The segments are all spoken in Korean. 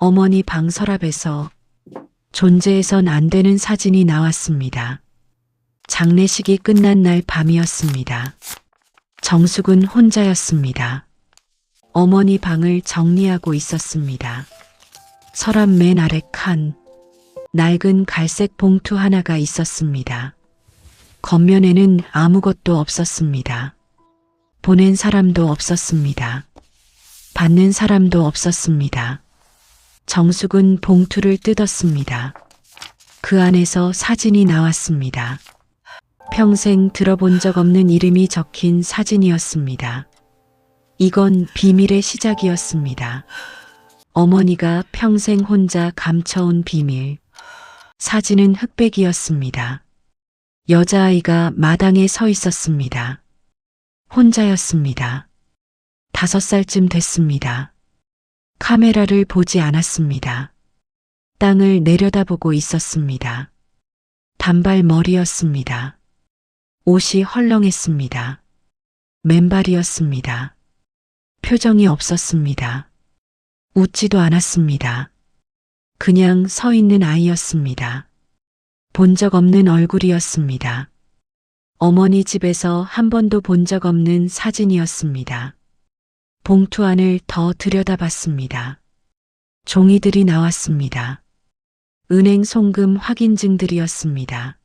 어머니 방 서랍에서 존재해선 안 되는 사진이 나왔습니다. 장례식이 끝난 날 밤이었습니다. 정숙은 혼자였습니다. 어머니 방을 정리하고 있었습니다. 서랍 맨 아래 칸, 낡은 갈색 봉투 하나가 있었습니다. 겉면에는 아무것도 없었습니다. 보낸 사람도 없었습니다. 받는 사람도 없었습니다. 정숙은 봉투를 뜯었습니다. 그 안에서 사진이 나왔습니다. 평생 들어본 적 없는 이름이 적힌 사진이었습니다. 이건 비밀의 시작이었습니다. 어머니가 평생 혼자 감춰온 비밀. 사진은 흑백이었습니다. 여자아이가 마당에 서 있었습니다. 혼자였습니다. 5살쯤 됐습니다. 카메라를 보지 않았습니다. 땅을 내려다보고 있었습니다. 단발머리였습니다. 옷이 헐렁했습니다. 맨발이었습니다. 표정이 없었습니다. 웃지도 않았습니다. 그냥 서 있는 아이였습니다. 본 적 없는 얼굴이었습니다. 어머니 집에서 한 번도 본 적 없는 사진이었습니다. 봉투 안을 더 들여다봤습니다. 종이들이 나왔습니다. 은행 송금 확인증들이었습니다.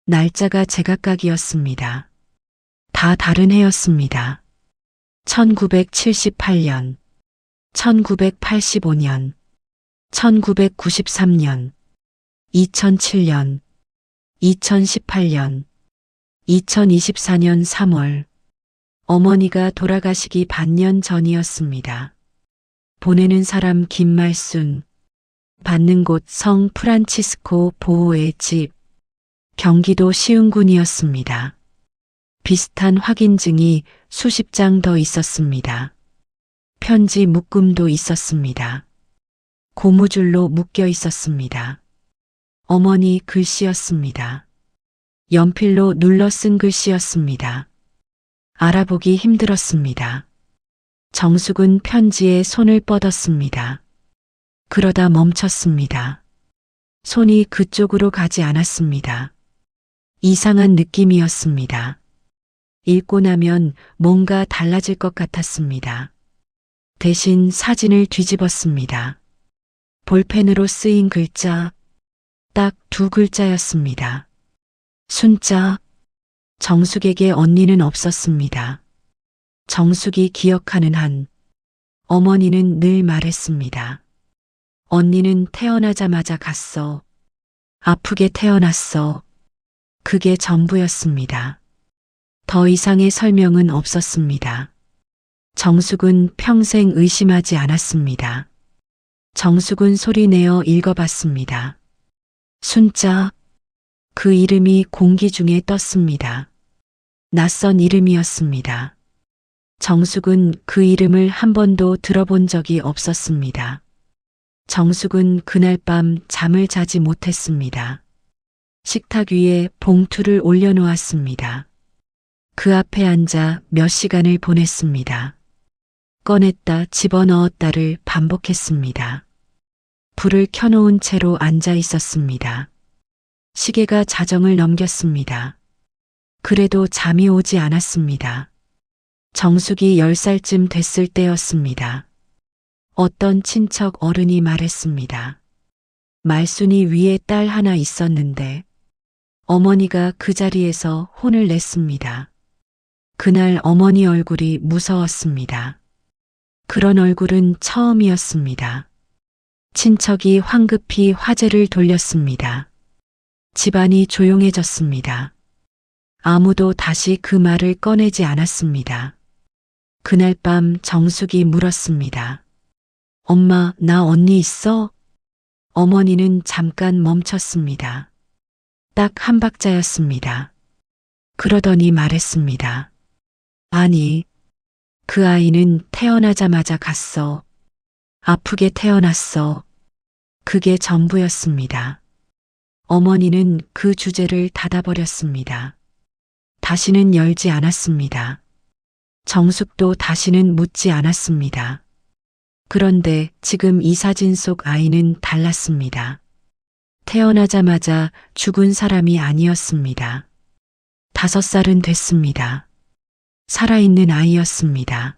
날짜가 제각각이었습니다. 다 다른 해였습니다. 1978년, 1985년, 1993년, 2007년, 2018년, 2024년 3월, 어머니가 돌아가시기 반년 전이었습니다. 보내는 사람 김말순, 받는 곳 성 프란치스코 보호의 집, 경기도 시흥군이었습니다. 비슷한 확인증이 수십 장 더 있었습니다. 편지 묶음도 있었습니다. 고무줄로 묶여 있었습니다. 어머니 글씨였습니다. 연필로 눌러 쓴 글씨였습니다. 알아보기 힘들었습니다. 정숙은 편지에 손을 뻗었습니다. 그러다 멈췄습니다. 손이 그쪽으로 가지 않았습니다. 이상한 느낌이었습니다. 읽고 나면 뭔가 달라질 것 같았습니다. 대신 사진을 뒤집었습니다. 볼펜으로 쓰인 글자, 딱 2글자였습니다. 순자. 정숙에게 언니는 없었습니다. 정숙이 기억하는 한, 어머니는 늘 말했습니다. 언니는 태어나자마자 갔어. 아프게 태어났어. 그게 전부였습니다. 더 이상의 설명은 없었습니다. 정숙은 평생 의심하지 않았습니다. 정숙은 소리내어 읽어봤습니다. 순자. 그 이름이 공기 중에 떴습니다. 낯선 이름이었습니다. 정숙은 그 이름을 한 번도 들어본 적이 없었습니다. 정숙은 그날 밤 잠을 자지 못했습니다. 식탁 위에 봉투를 올려놓았습니다. 그 앞에 앉아 몇 시간을 보냈습니다. 꺼냈다 집어넣었다를 반복했습니다. 불을 켜놓은 채로 앉아 있었습니다. 시계가 자정을 넘겼습니다. 그래도 잠이 오지 않았습니다. 정숙이 10살쯤 됐을 때였습니다. 어떤 친척 어른이 말했습니다. 말순이 위에 딸 하나 있었는데 어머니가 그 자리에서 혼을 냈습니다. 그날 어머니 얼굴이 무서웠습니다. 그런 얼굴은 처음이었습니다. 친척이 황급히 화제를 돌렸습니다. 집안이 조용해졌습니다. 아무도 다시 그 말을 꺼내지 않았습니다. 그날 밤 정숙이 물었습니다. 엄마, 나 언니 있어? 어머니는 잠깐 멈췄습니다. 딱 한 박자였습니다. 그러더니 말했습니다. 아니, 그 아이는 태어나자마자 갔어. 아프게 태어났어. 그게 전부였습니다. 어머니는 그 주제를 닫아버렸습니다. 다시는 열지 않았습니다. 정숙도 다시는 묻지 않았습니다. 그런데 지금 이 사진 속 아이는 달랐습니다. 태어나자마자 죽은 사람이 아니었습니다. 5살은 됐습니다. 살아있는 아이였습니다.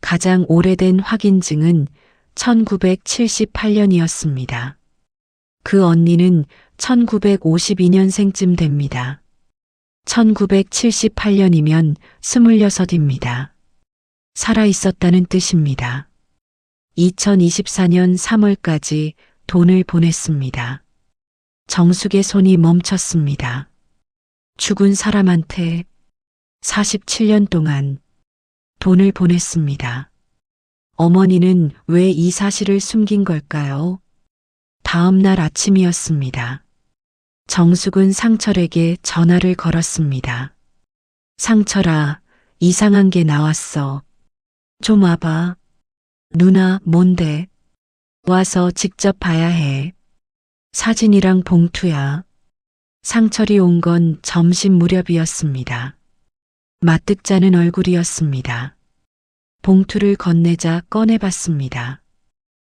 가장 오래된 확인증은 1978년이었습니다. 그 언니는 1952년생쯤 됩니다. 1978년이면 26입니다. 살아 있었다는 뜻입니다. 2024년 3월까지 돈을 보냈습니다. 정숙의 손이 멈췄습니다. 죽은 사람한테 47년 동안 돈을 보냈습니다. 어머니는 왜 이 사실을 숨긴 걸까요? 다음 날 아침이었습니다. 정숙은 상철에게 전화를 걸었습니다. 상철아, 이상한 게 나왔어. 좀 와봐. 누나, 뭔데? 와서 직접 봐야 해. 사진이랑 봉투야. 상철이 온 건 점심 무렵이었습니다. 마뜩자는 얼굴이었습니다. 봉투를 건네자 꺼내봤습니다.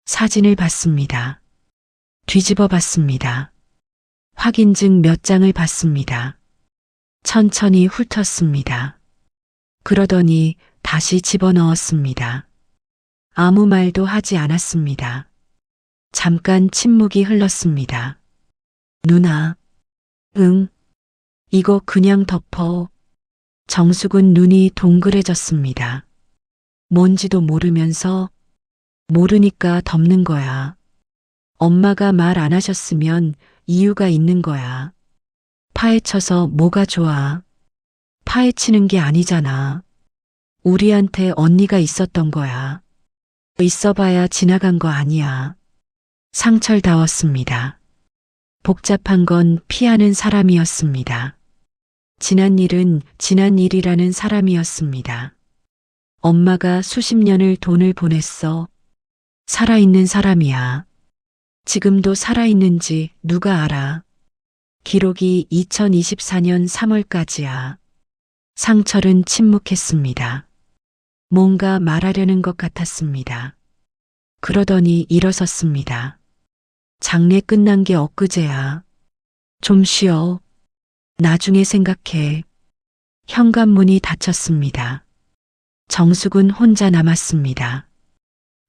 사진을 봤습니다. 뒤집어 봤습니다. 확인증 몇 장을 봤습니다. 천천히 훑었습니다. 그러더니 다시 집어넣었습니다. 아무 말도 하지 않았습니다. 잠깐 침묵이 흘렀습니다. 누나, 응, 이거 그냥 덮어. 정숙은 눈이 동그래졌습니다. 뭔지도 모르면서 모르니까 덮는 거야. 엄마가 말 안 하셨으면 이유가 있는 거야. 파헤쳐서 뭐가 좋아? 파헤치는 게 아니잖아. 우리한테 언니가 있었던 거야. 있어봐야 지나간 거 아니야. 상철다웠습니다. 복잡한 건 피하는 사람이었습니다. 지난 일은 지난 일이라는 사람이었습니다. 엄마가 수십 년을 돈을 보냈어. 살아있는 사람이야. 지금도 살아있는지 누가 알아? 기록이 2024년 3월까지야. 상철은 침묵했습니다. 뭔가 말하려는 것 같았습니다. 그러더니 일어섰습니다. 장례 끝난 게 엊그제야. 좀 쉬어. 나중에 생각해. 현관문이 닫혔습니다. 정숙은 혼자 남았습니다.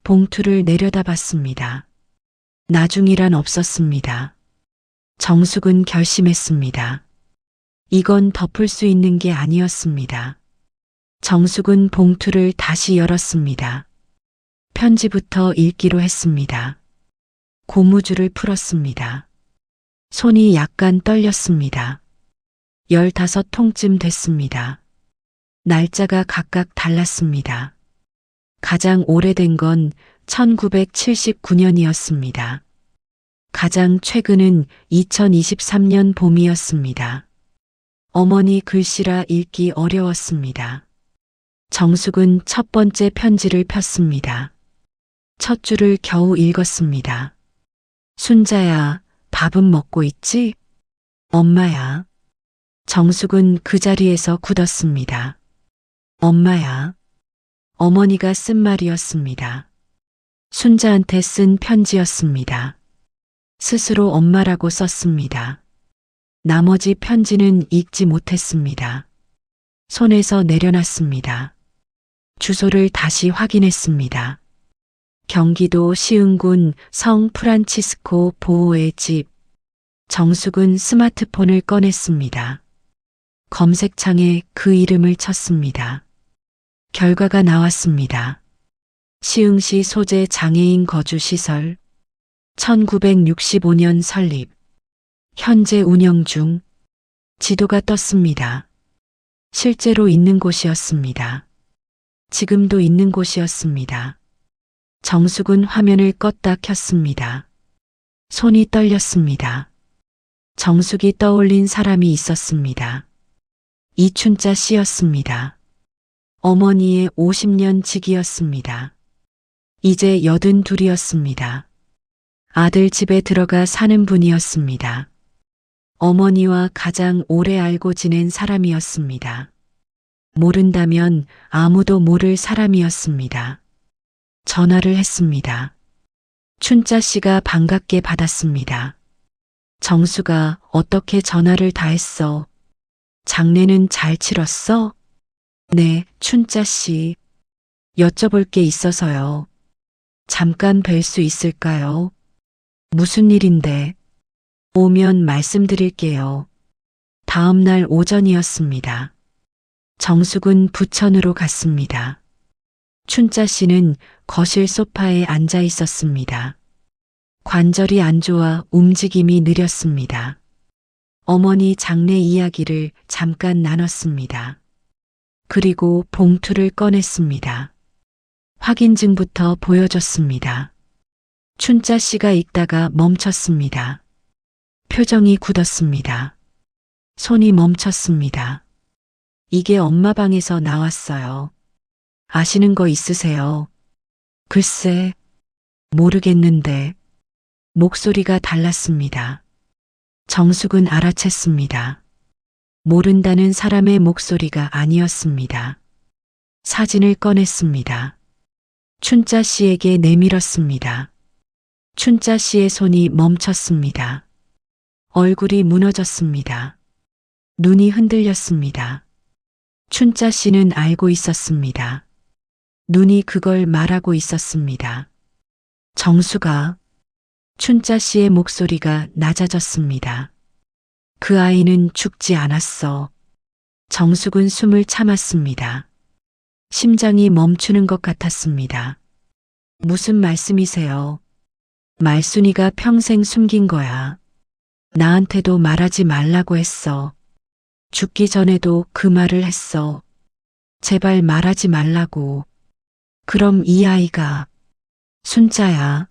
봉투를 내려다봤습니다. 나중이란 없었습니다. 정숙은 결심했습니다. 이건 덮을 수 있는 게 아니었습니다. 정숙은 봉투를 다시 열었습니다. 편지부터 읽기로 했습니다. 고무줄을 풀었습니다. 손이 약간 떨렸습니다. 15통쯤 됐습니다. 날짜가 각각 달랐습니다. 가장 오래된 건 1979년이었습니다. 가장 최근은 2023년 봄이었습니다. 어머니 글씨라 읽기 어려웠습니다. 정숙은 첫 번째 편지를 폈습니다. 첫 줄을 겨우 읽었습니다. 순자야, 밥은 먹고 있지? 엄마야. 정숙은 그 자리에서 굳었습니다. 엄마야. 어머니가 쓴 말이었습니다. 순자한테 쓴 편지였습니다. 스스로 엄마라고 썼습니다. 나머지 편지는 읽지 못했습니다. 손에서 내려놨습니다. 주소를 다시 확인했습니다. 경기도 시흥군 성 프란치스코 보호의 집. 정숙은 스마트폰을 꺼냈습니다. 검색창에 그 이름을 쳤습니다. 결과가 나왔습니다. 시흥시 소재 장애인 거주시설. 1965년 설립. 현재 운영 중. 지도가 떴습니다. 실제로 있는 곳이었습니다. 지금도 있는 곳이었습니다. 정숙은 화면을 껐다 켰습니다. 손이 떨렸습니다. 정숙이 떠올린 사람이 있었습니다. 이춘자 씨였습니다. 어머니의 50년 지기였습니다. 이제 82이었습니다. 아들 집에 들어가 사는 분이었습니다. 어머니와 가장 오래 알고 지낸 사람이었습니다. 모른다면 아무도 모를 사람이었습니다. 전화를 했습니다. 춘자 씨가 반갑게 받았습니다. 정수가 어떻게 전화를 다 했어? 장례는 잘 치렀어? 네, 춘자 씨. 여쭤볼 게 있어서요. 잠깐 뵐 수 있을까요? 무슨 일인데? 오면 말씀드릴게요. 다음 날 오전이었습니다. 정숙은 부천으로 갔습니다. 춘자 씨는 거실 소파에 앉아 있었습니다. 관절이 안 좋아 움직임이 느렸습니다. 어머니 장례 이야기를 잠깐 나눴습니다. 그리고 봉투를 꺼냈습니다. 확인증부터 보여줬습니다. 춘자 씨가 읽다가 멈췄습니다. 표정이 굳었습니다. 손이 멈췄습니다. 이게 엄마 방에서 나왔어요. 아시는 거 있으세요? 글쎄, 모르겠는데. 목소리가 달랐습니다. 정숙은 알아챘습니다. 모른다는 사람의 목소리가 아니었습니다. 사진을 꺼냈습니다. 춘자 씨에게 내밀었습니다. 춘자 씨의 손이 멈췄습니다. 얼굴이 무너졌습니다. 눈이 흔들렸습니다. 춘자 씨는 알고 있었습니다. 눈이 그걸 말하고 있었습니다. 정수가. 춘자 씨의 목소리가 낮아졌습니다. 그 아이는 죽지 않았어. 정숙은 숨을 참았습니다. 심장이 멈추는 것 같았습니다. 무슨 말씀이세요? 말순이가 평생 숨긴 거야. 나한테도 말하지 말라고 했어. 죽기 전에도 그 말을 했어. 제발 말하지 말라고. 그럼 이 아이가 순자야.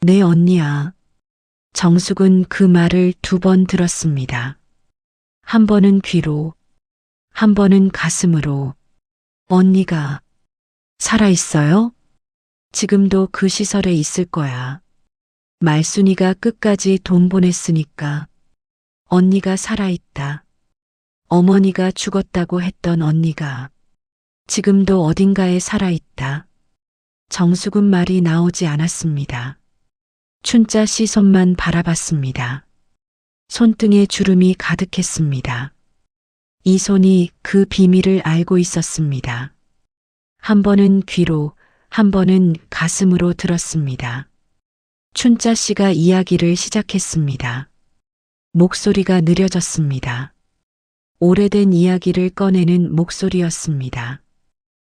내 언니야. 정숙은 그 말을 2번 들었습니다. 한 번은 귀로, 한 번은 가슴으로. 언니가 살아있어요? 지금도 그 시설에 있을 거야. 말순이가 끝까지 돈 보냈으니까. 언니가 살아있다. 어머니가 죽었다고 했던 언니가 지금도 어딘가에 살아있다. 정숙은 말이 나오지 않았습니다. 춘자 씨 손만 바라봤습니다. 손등에 주름이 가득했습니다. 이 손이 그 비밀을 알고 있었습니다. 한 번은 귀로, 한 번은 가슴으로 들었습니다. 춘자 씨가 이야기를 시작했습니다. 목소리가 느려졌습니다. 오래된 이야기를 꺼내는 목소리였습니다.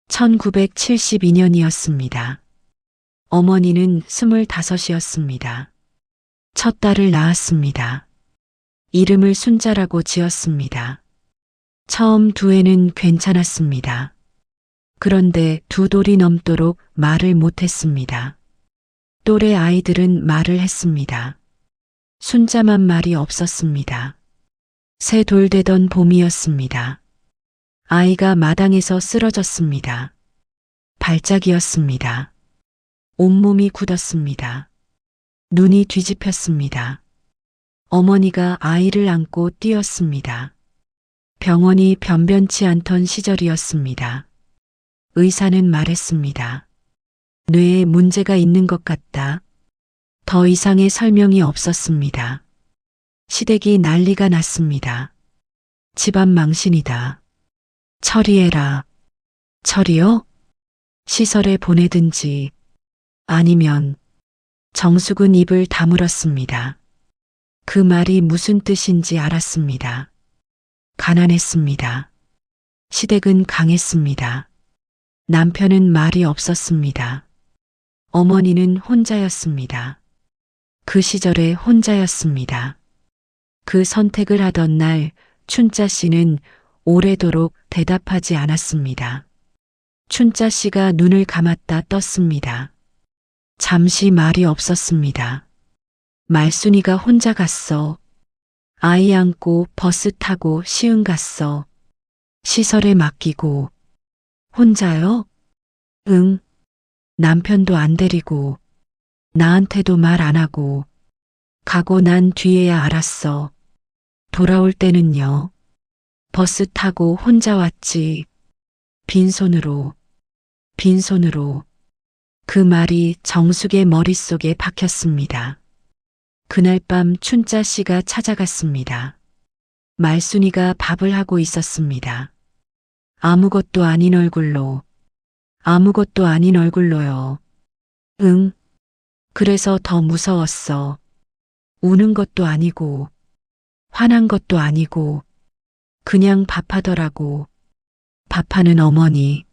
1972년이었습니다. 어머니는 25이었습니다. 첫 딸을 낳았습니다. 이름을 순자라고 지었습니다. 처음 2애는 괜찮았습니다. 그런데 2돌이 넘도록 말을 못했습니다. 또래 아이들은 말을 했습니다. 순자만 말이 없었습니다. 3돌 되던 봄이었습니다. 아이가 마당에서 쓰러졌습니다. 발작이었습니다. 온몸이 굳었습니다. 눈이 뒤집혔습니다. 어머니가 아이를 안고 뛰었습니다. 병원이 변변치 않던 시절이었습니다. 의사는 말했습니다. 뇌에 문제가 있는 것 같다. 더 이상의 설명이 없었습니다. 시댁이 난리가 났습니다. 집안 망신이다. 처리해라. 처리요? 시설에 보내든지 아니면. 정숙은 입을 다물었습니다. 그 말이 무슨 뜻인지 알았습니다. 가난했습니다. 시댁은 강했습니다. 남편은 말이 없었습니다. 어머니는 혼자였습니다. 그 시절에 혼자였습니다. 그 선택을 하던 날 춘자 씨는 오래도록 대답하지 않았습니다. 춘자 씨가 눈을 감았다 떴습니다. 잠시 말이 없었습니다. 말순이가 혼자 갔어. 아이 안고 버스 타고 시흥 갔어. 시설에 맡기고. 혼자요? 응. 남편도 안 데리고. 나한테도 말 안 하고. 가고 난 뒤에야 알았어. 돌아올 때는요. 버스 타고 혼자 왔지. 빈손으로. 빈손으로. 그 말이 정숙의 머릿속에 박혔습니다. 그날 밤 춘자 씨가 찾아갔습니다. 말순이가 밥을 하고 있었습니다. 아무것도 아닌 얼굴로, 아무것도 아닌 얼굴로요. 응, 그래서 더 무서웠어. 우는 것도 아니고, 화난 것도 아니고, 그냥 밥하더라고. 밥하는 어머니.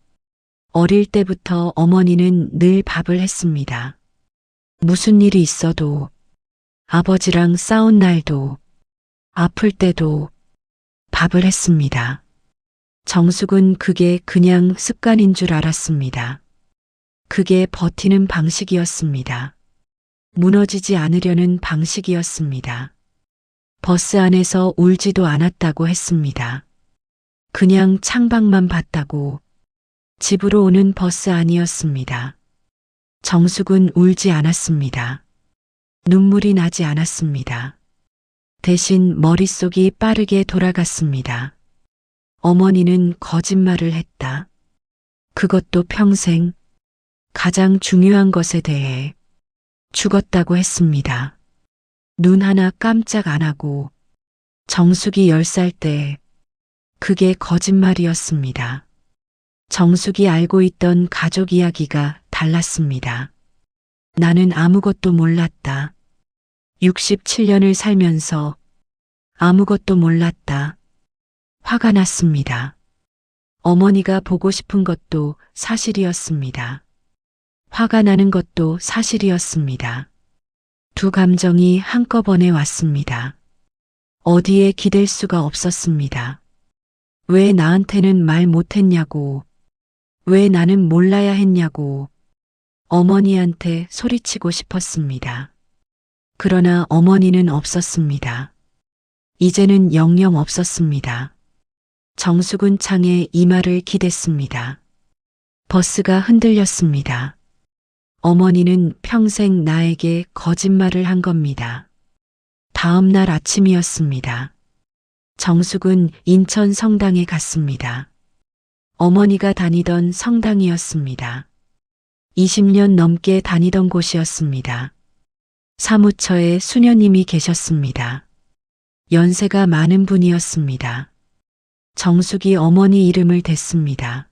어릴 때부터 어머니는 늘 밥을 했습니다. 무슨 일이 있어도, 아버지랑 싸운 날도, 아플 때도 밥을 했습니다. 정숙은 그게 그냥 습관인 줄 알았습니다. 그게 버티는 방식이었습니다. 무너지지 않으려는 방식이었습니다. 버스 안에서 울지도 않았다고 했습니다. 그냥 창밖만 봤다고. 집으로 오는 버스 아니었습니다. 정숙은 울지 않았습니다. 눈물이 나지 않았습니다. 대신 머릿속이 빠르게 돌아갔습니다. 어머니는 거짓말을 했다. 그것도 평생 가장 중요한 것에 대해 죽었다고 했습니다. 눈 하나 깜짝 안 하고 정숙이 10살 때 그게 거짓말이었습니다. 정숙이 알고 있던 가족 이야기가 달랐습니다. 나는 아무것도 몰랐다. 67년을 살면서 아무것도 몰랐다. 화가 났습니다. 어머니가 보고 싶은 것도 사실이었습니다. 화가 나는 것도 사실이었습니다. 두 감정이 한꺼번에 왔습니다. 어디에 기댈 수가 없었습니다. 왜 나한테는 말 못했냐고, 왜 나는 몰라야 했냐고 어머니한테 소리치고 싶었습니다. 그러나 어머니는 없었습니다. 이제는 영영 없었습니다. 정숙은 창에 이마를 기댔습니다. 버스가 흔들렸습니다. 어머니는 평생 나에게 거짓말을 한 겁니다. 다음 날 아침이었습니다. 정숙은 인천 성당에 갔습니다. 어머니가 다니던 성당이었습니다. 20년 넘게 다니던 곳이었습니다. 사무처에 수녀님이 계셨습니다. 연세가 많은 분이었습니다. 정숙이 어머니 이름을 댔습니다.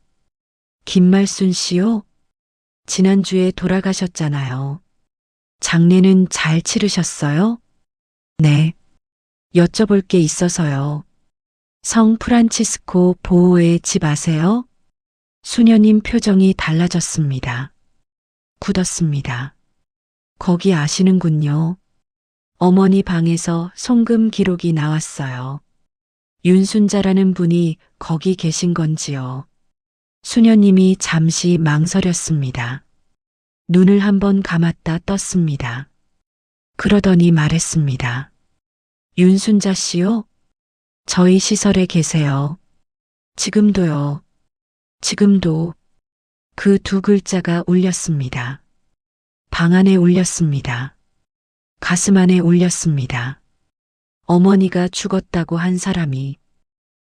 김말순 씨요? 지난주에 돌아가셨잖아요. 장례는 잘 치르셨어요? 네. 여쭤볼 게 있어서요. 성 프란치스코 보호의 집 아세요? 수녀님 표정이 달라졌습니다. 굳었습니다. 거기 아시는군요. 어머니 방에서 송금 기록이 나왔어요. 윤순자라는 분이 거기 계신 건지요. 수녀님이 잠시 망설였습니다. 눈을 한번 감았다 떴습니다. 그러더니 말했습니다. 윤순자 씨요? 저희 시설에 계세요. 지금도요. 지금도. 그 두 글자가 울렸습니다. 방 안에 울렸습니다. 가슴 안에 울렸습니다. 어머니가 죽었다고 한 사람이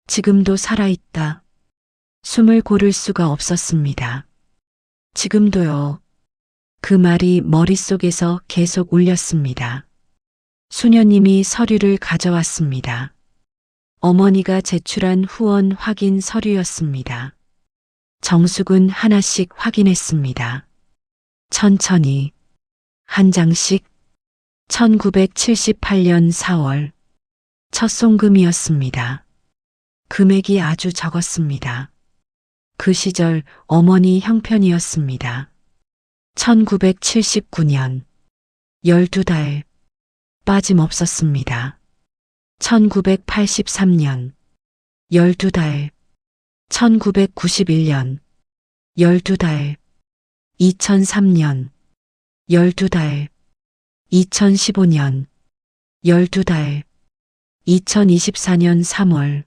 지금도 살아있다. 숨을 고를 수가 없었습니다. 지금도요. 그 말이 머릿속에서 계속 울렸습니다. 수녀님이 서류를 가져왔습니다. 어머니가 제출한 후원 확인 서류였습니다. 정숙은 하나씩 확인했습니다. 천천히 한 장씩 1978년 4월 첫 송금이었습니다. 금액이 아주 적었습니다. 그 시절 어머니 형편이었습니다. 1979년 12달 빠짐없었습니다. 1983년 12달 1991년 12달 2003년 12달 2015년 12달 2024년 3월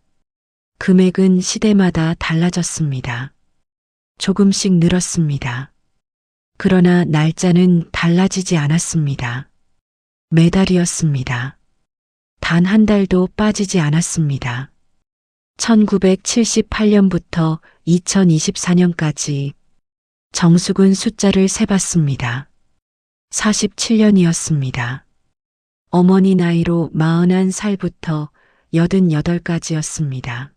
금액은 시대마다 달라졌습니다. 조금씩 늘었습니다. 그러나 날짜는 달라지지 않았습니다. 매달이었습니다. 단 한 달도 빠지지 않았습니다. 1978년부터 2024년까지 정숙은 숫자를 세봤습니다. 47년이었습니다. 어머니 나이로 41살부터 88까지였습니다.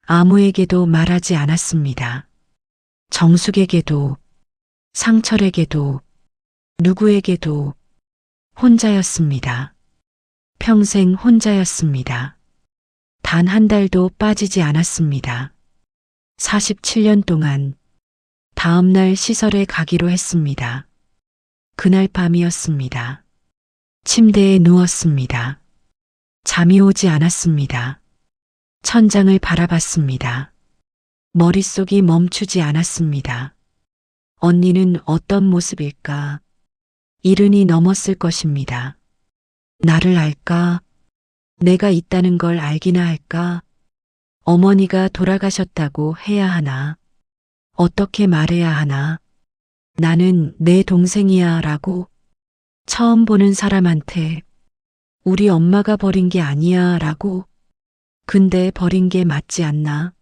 아무에게도 말하지 않았습니다. 정숙에게도, 상철에게도, 누구에게도 혼자였습니다. 평생 혼자였습니다. 단 한 달도 빠지지 않았습니다. 47년 동안 다음 날 시설에 가기로 했습니다. 그날 밤이었습니다. 침대에 누웠습니다. 잠이 오지 않았습니다. 천장을 바라봤습니다. 머릿속이 멈추지 않았습니다. 언니는 어떤 모습일까? 70이 넘었을 것입니다. 나를 알까? 내가 있다는 걸 알기나 할까? 어머니가 돌아가셨다고 해야 하나? 어떻게 말해야 하나? 나는 내 동생이야 라고 처음 보는 사람한테 우리 엄마가 버린 게 아니야 라고. 근데 버린 게 맞지 않나?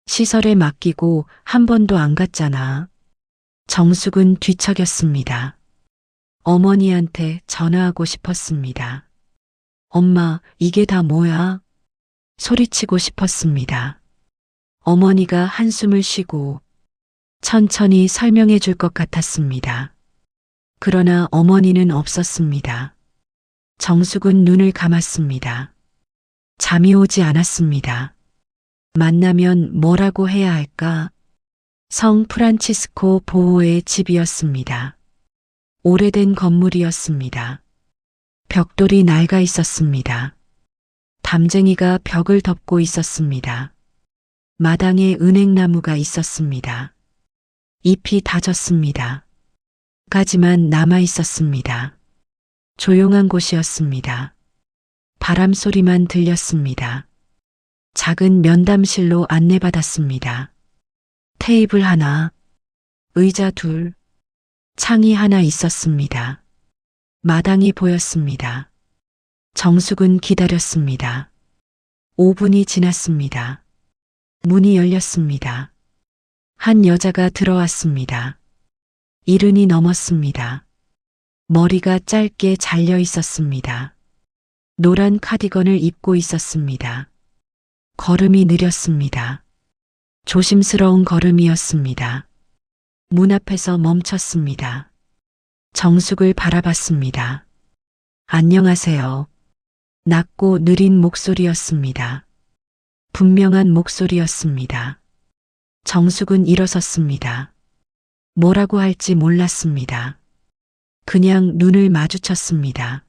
시설에 맡기고 한 번도 안 갔잖아. 정숙은 뒤척였습니다. 어머니한테 전화하고 싶었습니다. 엄마, 이게 다 뭐야? 소리치고 싶었습니다. 어머니가 한숨을 쉬고 천천히 설명해 줄 것 같았습니다. 그러나 어머니는 없었습니다. 정숙은 눈을 감았습니다. 잠이 오지 않았습니다. 만나면 뭐라고 해야 할까? 성 프란치스코 보호의 집이었습니다. 오래된 건물이었습니다. 벽돌이 낡아 있었습니다. 담쟁이가 벽을 덮고 있었습니다. 마당에 은행나무가 있었습니다. 잎이 다 졌습니다. 가지만 남아 있었습니다. 조용한 곳이었습니다. 바람 소리만 들렸습니다. 작은 면담실로 안내받았습니다. 테이블 하나, 의자 둘, 창이 하나 있었습니다. 마당이 보였습니다. 정숙은 기다렸습니다. 5분이 지났습니다. 문이 열렸습니다. 한 여자가 들어왔습니다. 70이 넘었습니다. 머리가 짧게 잘려 있었습니다. 노란 카디건을 입고 있었습니다. 걸음이 느렸습니다. 조심스러운 걸음이었습니다. 문 앞에서 멈췄습니다. 정숙을 바라봤습니다. 안녕하세요. 낮고 느린 목소리였습니다. 분명한 목소리였습니다. 정숙은 일어섰습니다. 뭐라고 할지 몰랐습니다. 그냥 눈을 마주쳤습니다.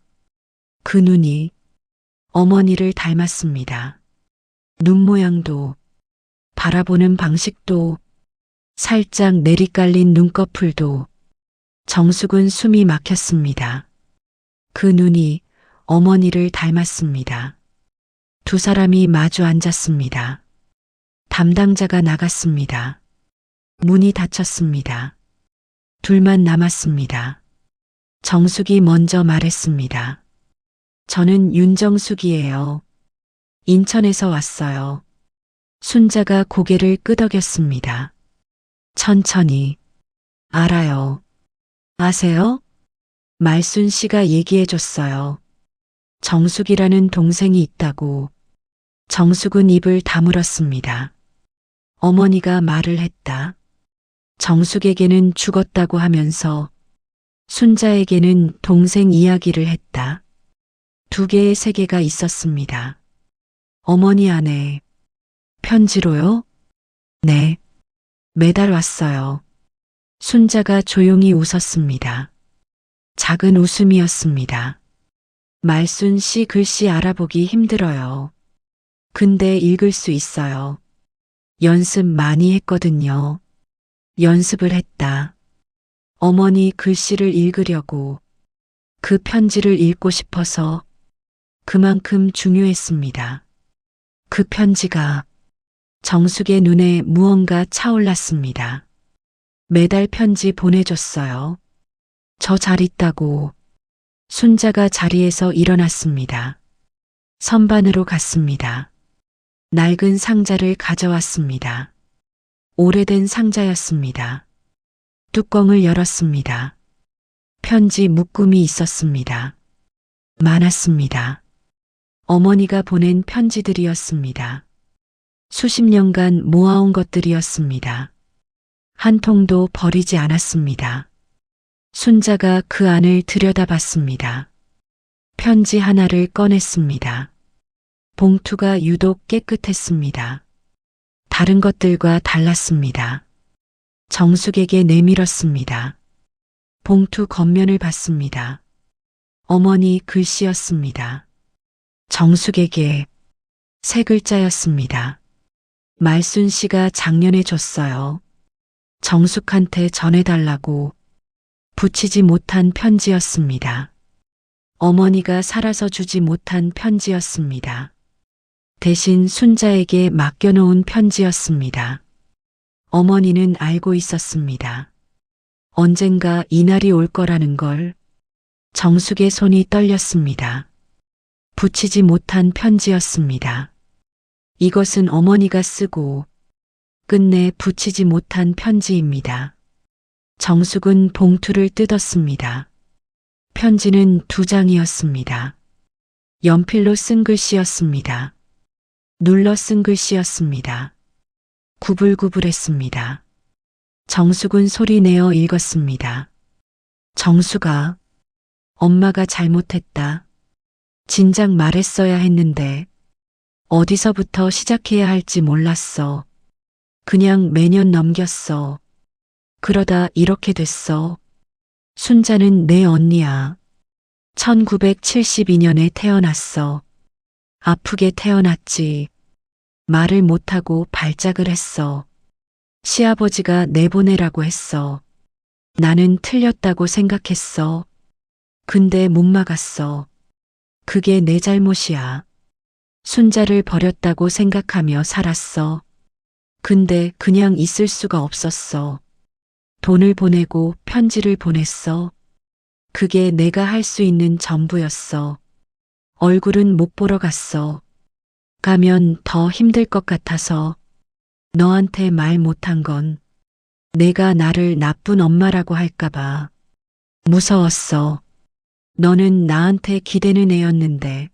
그 눈이 어머니를 닮았습니다. 눈 모양도, 바라보는 방식도, 살짝 내리깔린 눈꺼풀도. 정숙은 숨이 막혔습니다. 그 눈이 어머니를 닮았습니다. 두 사람이 마주 앉았습니다. 담당자가 나갔습니다. 문이 닫혔습니다. 둘만 남았습니다. 정숙이 먼저 말했습니다. 저는 윤정숙이에요. 인천에서 왔어요. 순자가 고개를 끄덕였습니다. 천천히. 알아요. 아세요? 말순 씨가 얘기해 줬어요. 정숙이라는 동생이 있다고. 정숙은 입을 다물었습니다. 어머니가 말을 했다. 정숙에게는 죽었다고 하면서 순자에게는 동생 이야기를 했다. 두 개의 세계가 있었습니다. 어머니 안에. 편지로요? 네. 매달 왔어요. 순자가 조용히 웃었습니다. 작은 웃음이었습니다. 말순 씨 글씨 알아보기 힘들어요. 근데 읽을 수 있어요. 연습 많이 했거든요. 연습을 했다. 어머니 글씨를 읽으려고, 그 편지를 읽고 싶어서 그만큼 중요했습니다. 그 편지가. 정숙의 눈에 무언가 차올랐습니다. 매달 편지 보내줬어요. 저 잘 있다고. 순자가 자리에서 일어났습니다. 선반으로 갔습니다. 낡은 상자를 가져왔습니다. 오래된 상자였습니다. 뚜껑을 열었습니다. 편지 묶음이 있었습니다. 많았습니다. 어머니가 보낸 편지들이었습니다. 수십 년간 모아온 것들이었습니다. 한 통도 버리지 않았습니다. 순자가 그 안을 들여다봤습니다. 편지 하나를 꺼냈습니다. 봉투가 유독 깨끗했습니다. 다른 것들과 달랐습니다. 정숙에게 내밀었습니다. 봉투 겉면을 봤습니다. 어머니 글씨였습니다. 정숙에게 세 글자였습니다. 말순 씨가 작년에 줬어요. 정숙한테 전해달라고. 붙이지 못한 편지였습니다. 어머니가 살아서 주지 못한 편지였습니다. 대신 순자에게 맡겨놓은 편지였습니다. 어머니는 알고 있었습니다. 언젠가 이날이 올 거라는 걸. 정숙의 손이 떨렸습니다. 붙이지 못한 편지였습니다. 이것은 어머니가 쓰고 끝내 붙이지 못한 편지입니다. 정숙은 봉투를 뜯었습니다. 편지는 2장이었습니다. 연필로 쓴 글씨였습니다. 눌러 쓴 글씨였습니다. 구불구불했습니다. 정숙은 소리내어 읽었습니다. 정숙아, 엄마가 잘못했다. 진작 말했어야 했는데 어디서부터 시작해야 할지 몰랐어. 그냥 매년 넘겼어. 그러다 이렇게 됐어. 순자는 내 언니야. 1972년에 태어났어. 아프게 태어났지. 말을 못하고 발작을 했어. 시아버지가 내보내라고 했어. 나는 틀렸다고 생각했어. 근데 못 막았어. 그게 내 잘못이야. 순자를 버렸다고 생각하며 살았어. 근데 그냥 있을 수가 없었어. 돈을 보내고 편지를 보냈어. 그게 내가 할 수 있는 전부였어. 얼굴은 못 보러 갔어. 가면 더 힘들 것 같아서. 너한테 말 못한 건 내가 나를 나쁜 엄마라고 할까봐. 무서웠어. 너는 나한테 기대는 애였는데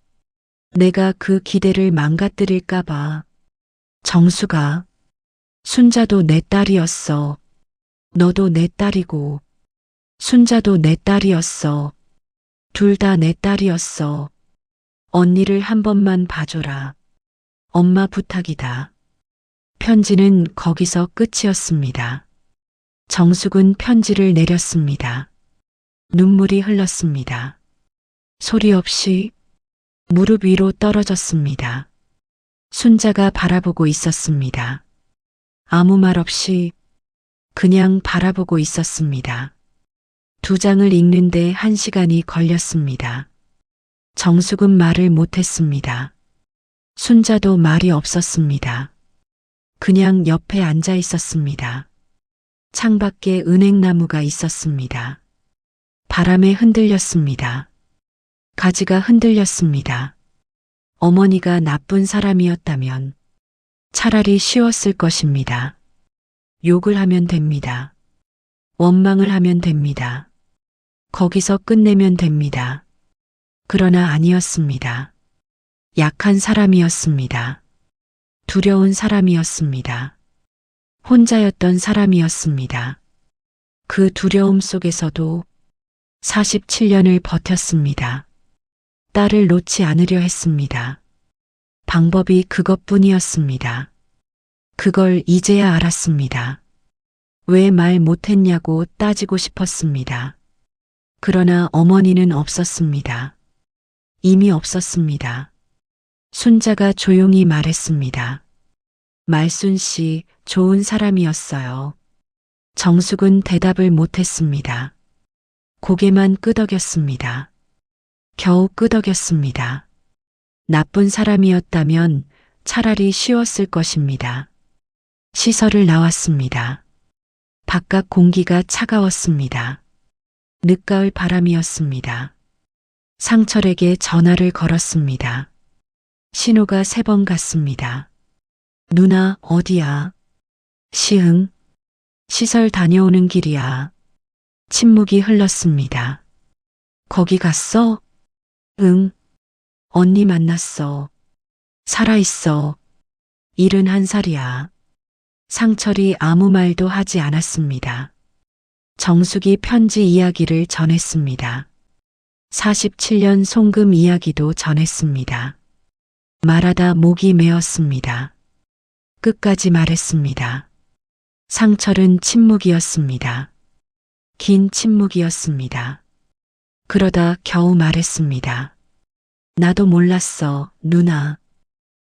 내가 그 기대를 망가뜨릴까봐. 정수가, 순자도 내 딸이었어. 너도 내 딸이고 순자도 내 딸이었어. 둘 다 내 딸이었어. 언니를 한 번만 봐줘라. 엄마 부탁이다. 편지는 거기서 끝이었습니다. 정숙은 편지를 내렸습니다. 눈물이 흘렀습니다. 소리 없이 무릎 위로 떨어졌습니다. 순자가 바라보고 있었습니다. 아무 말 없이 그냥 바라보고 있었습니다. 2장을 읽는데 1시간이 걸렸습니다. 정숙은 말을 못했습니다. 순자도 말이 없었습니다. 그냥 옆에 앉아 있었습니다. 창밖에 은행나무가 있었습니다. 바람에 흔들렸습니다. 가지가 흔들렸습니다. 어머니가 나쁜 사람이었다면 차라리 쉬웠을 것입니다. 욕을 하면 됩니다. 원망을 하면 됩니다. 거기서 끝내면 됩니다. 그러나 아니었습니다. 약한 사람이었습니다. 두려운 사람이었습니다. 혼자였던 사람이었습니다. 그 두려움 속에서도 47년을 버텼습니다. 딸을 놓지 않으려 했습니다. 방법이 그것뿐이었습니다. 그걸 이제야 알았습니다. 왜 말 못했냐고 따지고 싶었습니다. 그러나 어머니는 없었습니다. 이미 없었습니다. 순자가 조용히 말했습니다. 말순 씨 좋은 사람이었어요. 정숙은 대답을 못했습니다. 고개만 끄덕였습니다. 겨우 끄덕였습니다. 나쁜 사람이었다면 차라리 쉬웠을 것입니다. 시설을 나왔습니다. 바깥 공기가 차가웠습니다. 늦가을 바람이었습니다. 상철에게 전화를 걸었습니다. 신호가 3번 갔습니다. 누나 어디야? 시흥. 시설 다녀오는 길이야. 침묵이 흘렀습니다. 거기 갔어? 응. 언니 만났어. 살아있어. 71살이야. 상철이 아무 말도 하지 않았습니다. 정숙이 편지 이야기를 전했습니다. 47년 송금 이야기도 전했습니다. 말하다 목이 메었습니다. 끝까지 말했습니다. 상철은 침묵이었습니다. 긴 침묵이었습니다. 그러다 겨우 말했습니다. 나도 몰랐어, 누나.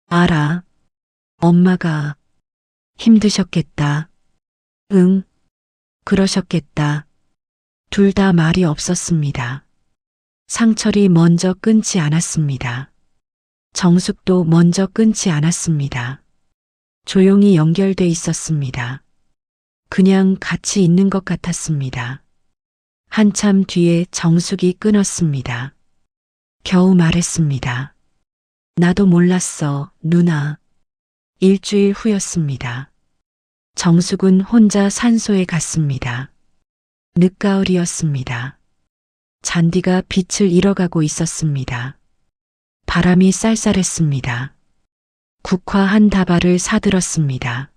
알아. 엄마가 힘드셨겠다. 응, 그러셨겠다. 둘 다 말이 없었습니다. 상철이 먼저 끊지 않았습니다. 정숙도 먼저 끊지 않았습니다. 조용히 연결돼 있었습니다. 그냥 같이 있는 것 같았습니다. 한참 뒤에 정숙이 끊었습니다. 겨우 말했습니다. 나도 몰랐어, 누나. 일주일 후였습니다. 정숙은 혼자 산소에 갔습니다. 늦가을이었습니다. 잔디가 빛을 잃어가고 있었습니다. 바람이 쌀쌀했습니다. 국화 한 다발을 사들었습니다.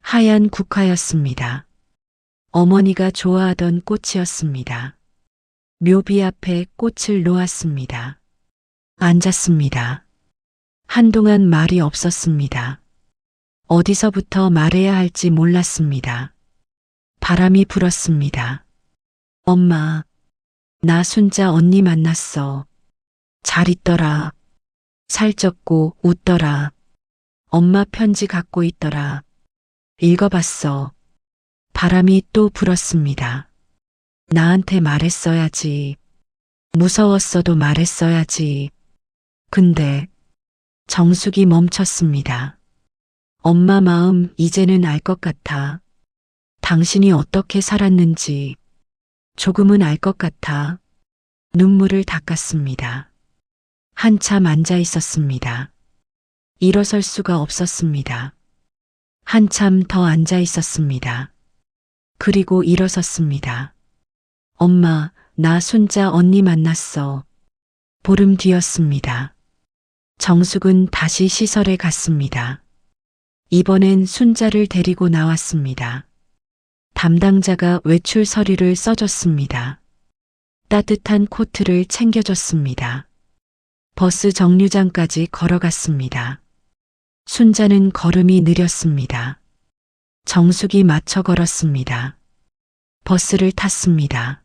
하얀 국화였습니다. 어머니가 좋아하던 꽃이었습니다. 묘비 앞에 꽃을 놓았습니다. 앉았습니다. 한동안 말이 없었습니다. 어디서부터 말해야 할지 몰랐습니다. 바람이 불었습니다. 엄마, 나 순자 언니 만났어. 잘 있더라. 살쪘고 웃더라. 엄마 편지 갖고 있더라. 읽어봤어. 바람이 또 불었습니다. 나한테 말했어야지. 무서웠어도 말했어야지. 근데 정숙이 멈췄습니다. 엄마 마음 이제는 알 것 같아. 당신이 어떻게 살았는지 조금은 알 것 같아. 눈물을 닦았습니다. 한참 앉아 있었습니다. 일어설 수가 없었습니다. 한참 더 앉아 있었습니다. 그리고 일어섰습니다. 엄마, 나 순자 언니 만났어. 보름 뒤였습니다. 정숙은 다시 시설에 갔습니다. 이번엔 순자를 데리고 나왔습니다. 담당자가 외출 서류를 써줬습니다. 따뜻한 코트를 챙겨줬습니다. 버스 정류장까지 걸어갔습니다. 순자는 걸음이 느렸습니다. 정숙이 맞춰 걸었습니다. 버스를 탔습니다.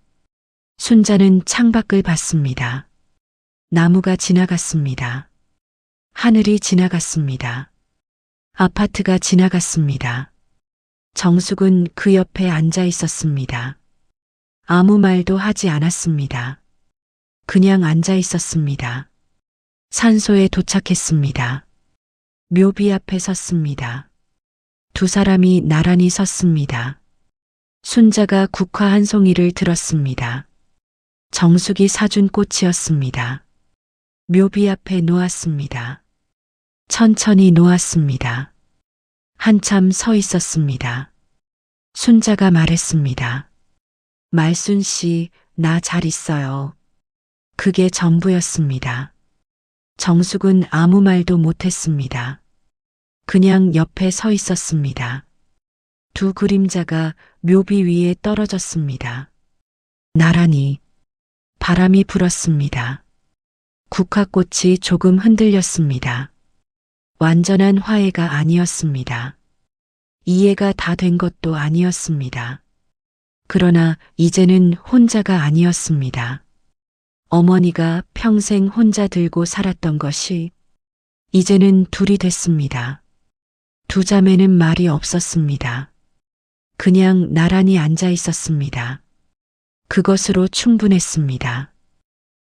순자는 창밖을 봤습니다. 나무가 지나갔습니다. 하늘이 지나갔습니다. 아파트가 지나갔습니다. 정숙은 그 옆에 앉아 있었습니다. 아무 말도 하지 않았습니다. 그냥 앉아 있었습니다. 산소에 도착했습니다. 묘비 앞에 섰습니다. 두 사람이 나란히 섰습니다. 순자가 국화 한 송이를 들었습니다. 정숙이 사준 꽃이었습니다. 묘비 앞에 놓았습니다. 천천히 놓았습니다. 한참 서 있었습니다. 순자가 말했습니다. 말순 씨, 나 잘 있어요. 그게 전부였습니다. 정숙은 아무 말도 못했습니다. 그냥 옆에 서 있었습니다. 두 그림자가 묘비 위에 떨어졌습니다. 나란히 바람이 불었습니다. 국화꽃이 조금 흔들렸습니다. 완전한 화해가 아니었습니다. 이해가 다 된 것도 아니었습니다. 그러나 이제는 혼자가 아니었습니다. 어머니가 평생 혼자 들고 살았던 것이 이제는 둘이 됐습니다. 두 자매는 말이 없었습니다. 그냥 나란히 앉아 있었습니다. 그것으로 충분했습니다.